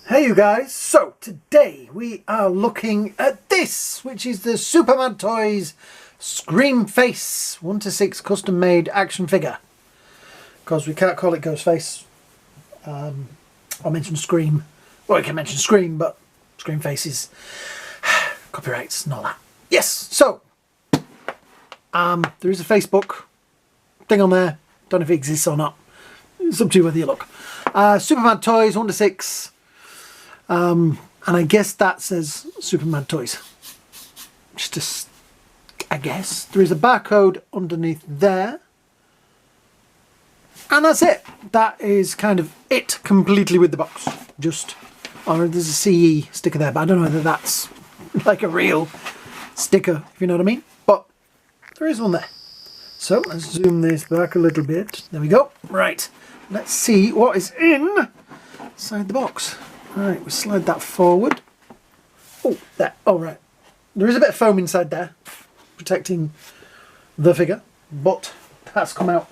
Hey you guys, so today we are looking at this, which is the Supermad Toys Scream Face 1/6 custom made action figure. Because we can't call it Ghostface. I'll mention Scream. Well, we can mention Scream, but Scream Face is copyrights and all that. Yes, so there is a Facebook thing on there. Don't know if it exists or not. It's up to you whether you look. Supermad Toys 1/6. And I guess that says Supermad Toys. Just I guess. There is a barcode underneath there. And that's it. That is kind of it completely with the box. Or there's a CE sticker there, but I don't know whether that's like a real sticker, if you know what I mean. But there is one there. So let's zoom this back a little bit. There we go. Right. Let's see what is inside the box. Right, we slide that forward. Oh, there. Oh, right. There is a bit of foam inside there, protecting the figure, but that's come out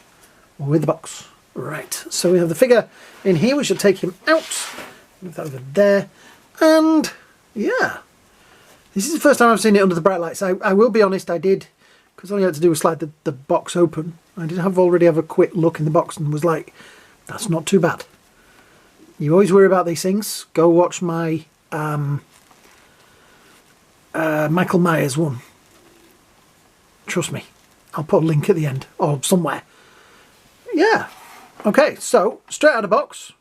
with the box. Right, so we have the figure in here. We should take him out. Move that over there. And, yeah. This is the first time I've seen it under the bright lights. I will be honest, I did, because all you had to do was slide the box open. I did already have a quick look in the box and was like, that's not too bad. You always worry about these things. Go watch my Michael Myers one. Trust me. I'll put a link at the end or somewhere. Yeah. Okay, so straight out of the box.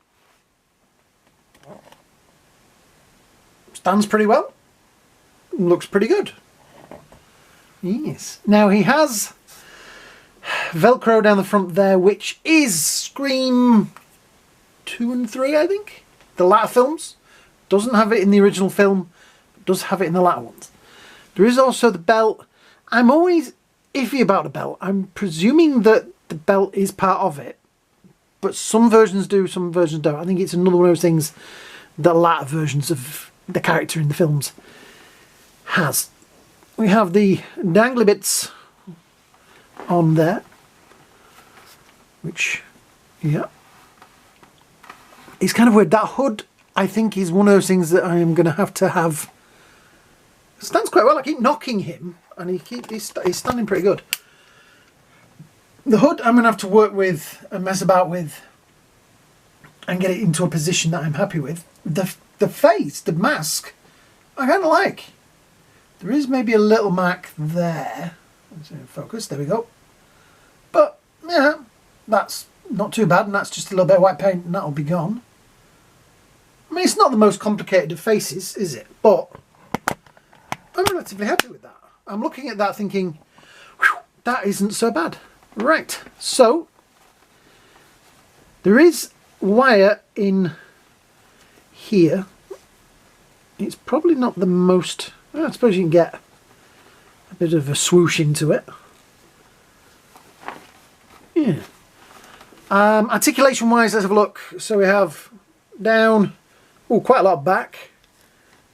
Stands pretty well. Looks pretty good. Yes. Now he has Velcro down the front there, which is Scream 2 and 3, I think. The latter films. Doesn't have it in the original film, but does have it in the latter ones. There is also the belt. I'm always iffy about the belt. I'm presuming that the belt is part of it, but some versions do, some versions don't. I think it's another one of those things that latter versions of the character in the films has. We have the dangly bits on there, which, yeah. It's kind of weird. That hood, I think, is one of those things that I am going to have. It stands quite well. I keep knocking him, and he's standing pretty good. The hood, I'm going to have to work with and mess about with and get it into a position that I'm happy with. The face, the mask, I kind of like. There is maybe a little mark there. Let's focus. There we go. But, yeah, that's not too bad, and that's just a little bit of white paint, and that'll be gone. I mean, it's not the most complicated of faces, is it? But I'm relatively happy with that. I'm looking at that thinking, whew, that isn't so bad. Right, so there is wire in here. It's probably not the most... Well, I suppose you can get a bit of a swoosh into it. Yeah. Articulation wise, let's have a look. So we have down, quite a lot of back,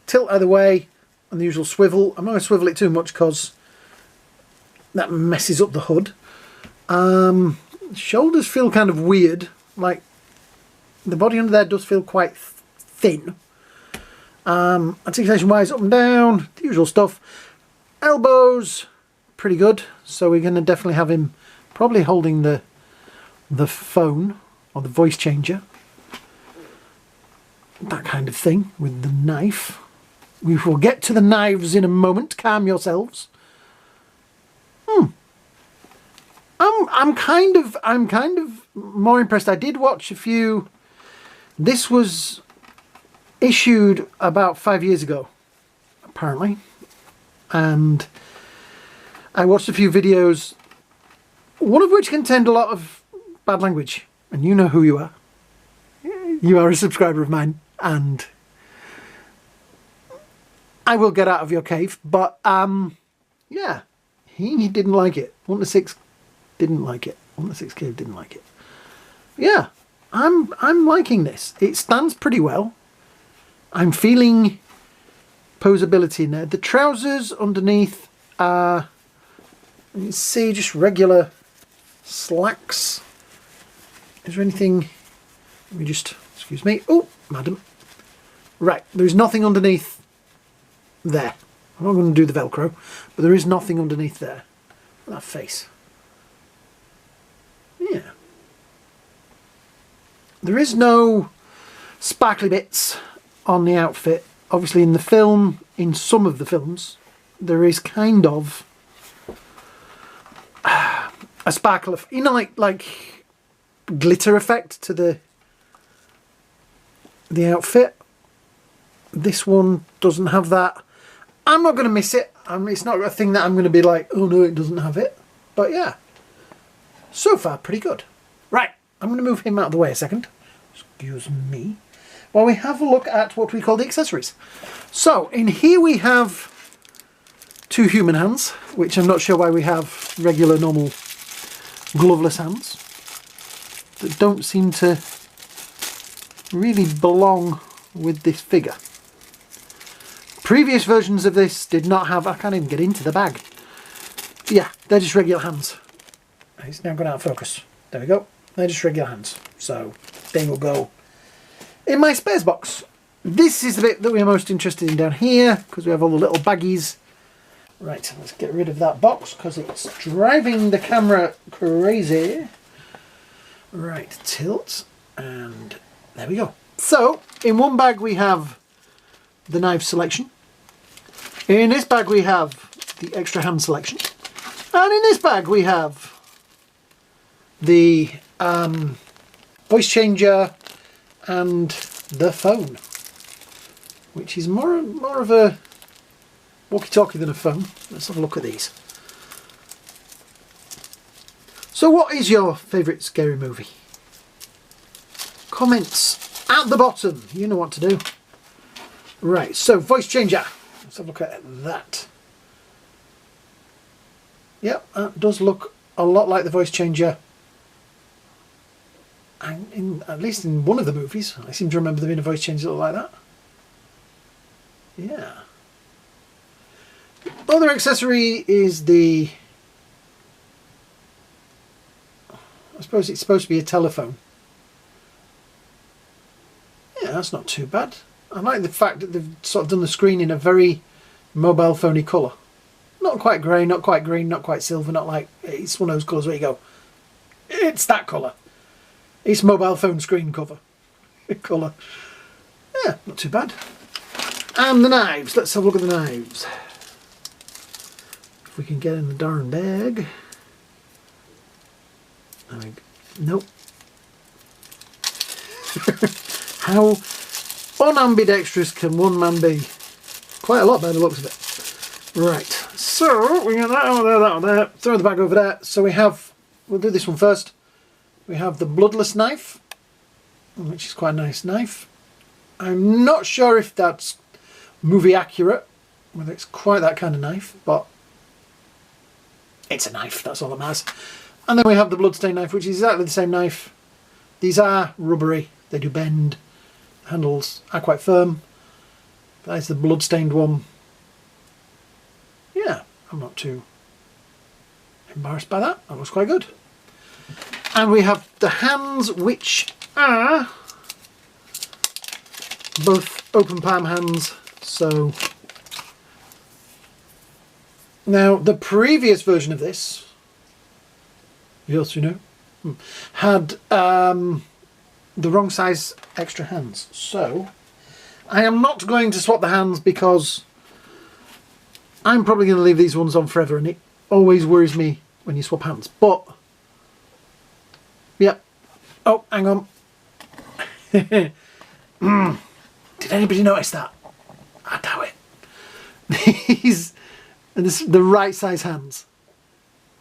tilt either way, and the usual swivel. I'm not going to swivel it too much because that messes up the hood. Shoulders feel kind of weird, like the body under there does feel quite thin. Articulation wise, up and down, the usual stuff. Elbows, pretty good. So we're going to definitely have him probably holding the phone or the voice changer, that kind of thing, with the knife. We will get to the knives in a moment. Calm yourselves. I'm kind of more impressed. I did watch a few. This was issued about 5 years ago, apparently, and I watched a few videos, one of which contained a lot of bad language, and you know who you are. You are a subscriber of mine, and I will get out of your cave. But yeah, he didn't like it. 1/6 didn't like it. 1/6 cave didn't like it. Yeah, I'm liking this. It stands pretty well. I'm feeling posability in there. The trousers underneath are, you can see, just regular slacks. Is there anything? Let me just, excuse me. Oh, madam. Right, there's nothing underneath there. I'm not going to do the Velcro, but there is nothing underneath there. Look at that face. Yeah. There is no sparkly bits on the outfit. Obviously in the film, in some of the films, there is kind of a sparkle of, you know, like glitter effect to the outfit. This one doesn't have that. I'm not going to miss it. It's not a thing that I'm going to be like, oh no, it doesn't have it. But yeah, so far pretty good. Right, I'm going to move him out of the way a second. Excuse me. While we have a look at what we call the accessories. So in here we have 2 human hands, which I'm not sure why we have regular, normal, gloveless hands that don't seem to really belong with this figure. Previous versions of this did not have, I can't even get into the bag. Yeah, they're just regular hands. It's now gone out of focus. There we go. They're just regular hands. So they will go in my spares box. This is the bit that we're most interested in down here, because we have all the little baggies. Right, let's get rid of that box because it's driving the camera crazy. Right, tilt, and there we go. So, in one bag we have the knife selection. In this bag we have the extra hand selection. And in this bag we have the voice changer and the phone, which is more of a walkie-talkie than a phone. Let's have a look at these. So what is your favourite scary movie? Comments at the bottom. You know what to do. Right, so voice changer. Let's have a look at that. Yep, that does look a lot like the voice changer. And at least in one of the movies, I seem to remember there being a voice changer that looked like that. Yeah. The other accessory is the, I suppose it's supposed to be a telephone. Yeah, that's not too bad. I like the fact that they've sort of done the screen in a very mobile phony colour. Not quite grey, not quite green, not quite silver, not like, it's one of those colours where you go, it's that colour. It's mobile phone screen cover colour. Yeah, not too bad. And the knives. Let's have a look at the knives. If we can get in the darn bag. Nope. How unambidextrous can one man be? Quite a lot by the looks of it. Right, so we got that over there, throw the bag over there. So we have, we'll do this one first. We have the bloodless knife, which is quite a nice knife. I'm not sure if that's movie accurate, whether it's quite that kind of knife, but it's a knife, that's all that matters. And then we have the bloodstained knife, which is exactly the same knife. These are rubbery, they do bend. Handles are quite firm. That's the bloodstained one. Yeah, I'm not too embarrassed by that. That looks quite good. And we have the hands, which are both open palm hands. So now the previous version of this, yes, you know, had the wrong size extra hands. So I am not going to swap the hands because I'm probably going to leave these ones on forever, and it always worries me when you swap hands. But yeah. Oh, hang on. Did anybody notice that? I doubt it. These, and this, the right size hands.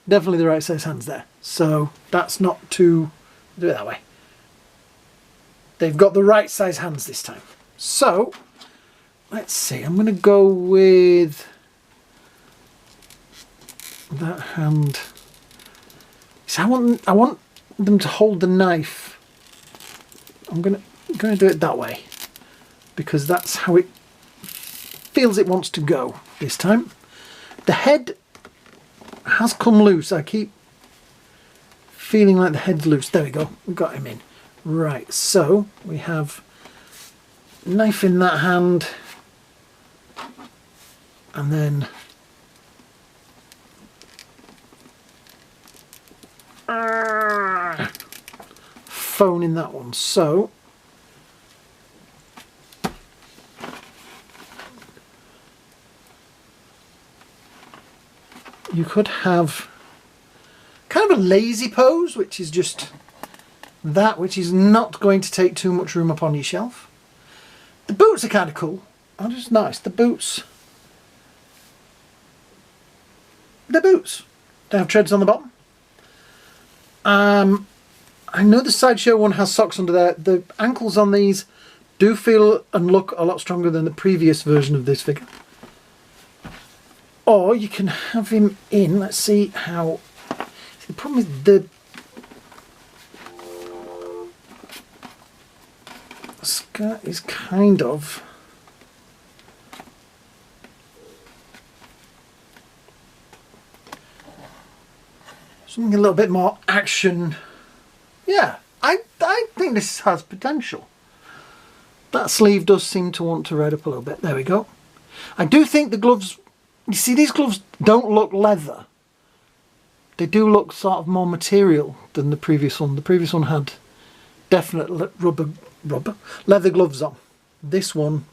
Definitely the right size hands there. So that's not too, do it that way. They've got the right size hands this time. So let's see. I'm going to go with that hand. So I want them to hold the knife. I'm going to do it that way because that's how it feels it wants to go this time. The head has come loose. I keep feeling like the head's loose. There we go. We've got him in. Right, so we have knife in that hand, and then phone in that one. So you could have kind of a lazy pose, which is just that, which is not going to take too much room up on your shelf. The boots are kind of cool. Are just nice. The boots. They're boots. They have treads on the bottom. I know the Sideshow one has socks under there. The ankles on these do feel and look a lot stronger than the previous version of this figure. Or you can have him in. Let's see how. The problem is the skirt is kind of something a little bit more action. Yeah, I think this has potential. That sleeve does seem to want to red up a little bit. There we go. I do think the gloves, you see, these gloves don't look leather. They do look sort of more material than the previous one. The previous one had definite leather gloves on. This one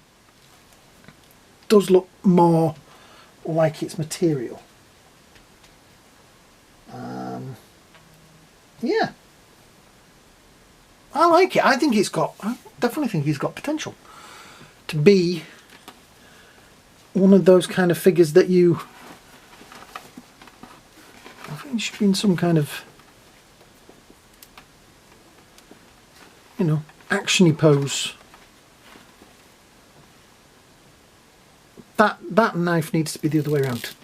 does look more like it's material. Yeah, I like it. I definitely think he's got potential to be one of those kind of figures that I think he should be in some kind of, you know, action-y pose. That knife needs to be the other way around.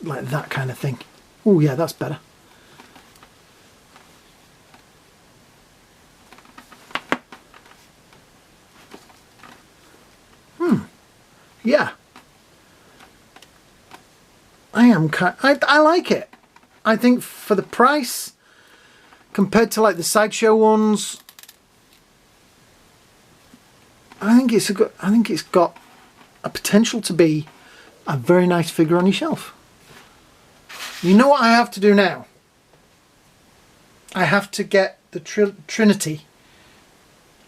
Like that kind of thing. Oh yeah, that's better. Yeah. I like it. I think for the price, compared to like the Sideshow ones, I think it's got a potential to be a very nice figure on your shelf. You know what I have to do now? I have to get the Trinity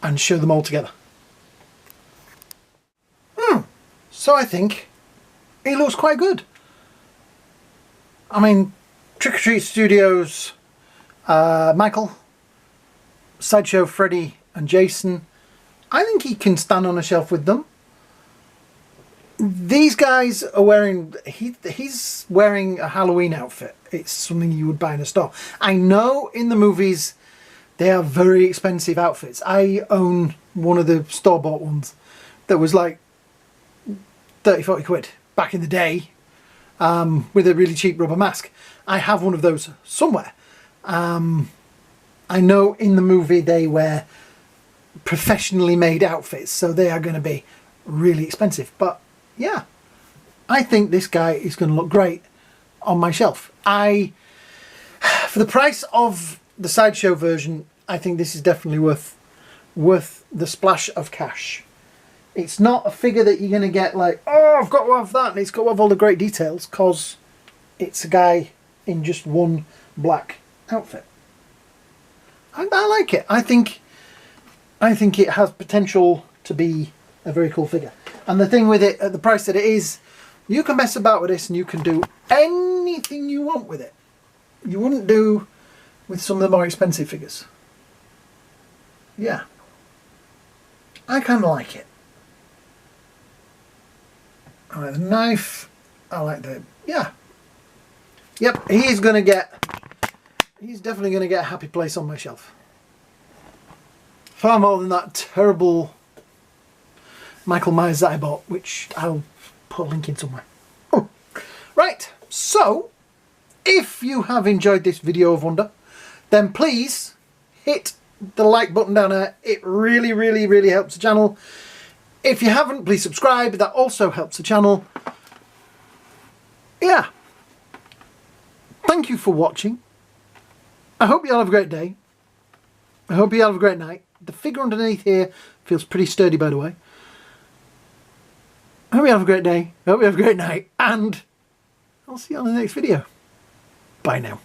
and show them all together. So I think it looks quite good. I mean, Trick or Treat Studios, Michael, Sideshow Freddy and Jason, I think he can stand on a shelf with them. These guys are wearing, he's wearing a Halloween outfit. It's something you would buy in a store. I know in the movies they are very expensive outfits. I own one of the store-bought ones that was like 30-40 quid back in the day, with a really cheap rubber mask. I have one of those somewhere. I know in the movie they wear professionally made outfits, so they are going to be really expensive. But yeah, I think this guy is going to look great on my shelf. For the price of the Sideshow version, I think this is definitely worth the splash of cash. It's not a figure that you're going to get like, oh, I've got to have that, and it's got to have all the great details, because it's a guy in just one black outfit. I like it. I think it has potential to be a very cool figure. And the thing with it, at the price that it is, you can mess about with this and you can do anything you want with it. You wouldn't do with some of the more expensive figures. Yeah. I kind of like it. I like the knife. I like the, yeah. Yep, he's definitely going to get a happy place on my shelf. Far more than that terrible Michael Myers that I bought, which I'll put a link in somewhere. Oh. Right, so if you have enjoyed this video of wonder, then please hit the like button down there. It really, really, really helps the channel. If you haven't, please subscribe. That also helps the channel. Yeah. thank you for watching. I hope you all have a great day. I hope you all have a great night. The figure underneath here feels pretty sturdy, by the way. I hope you have a great day. I hope you have a great night. And I'll see you on the next video. Bye now.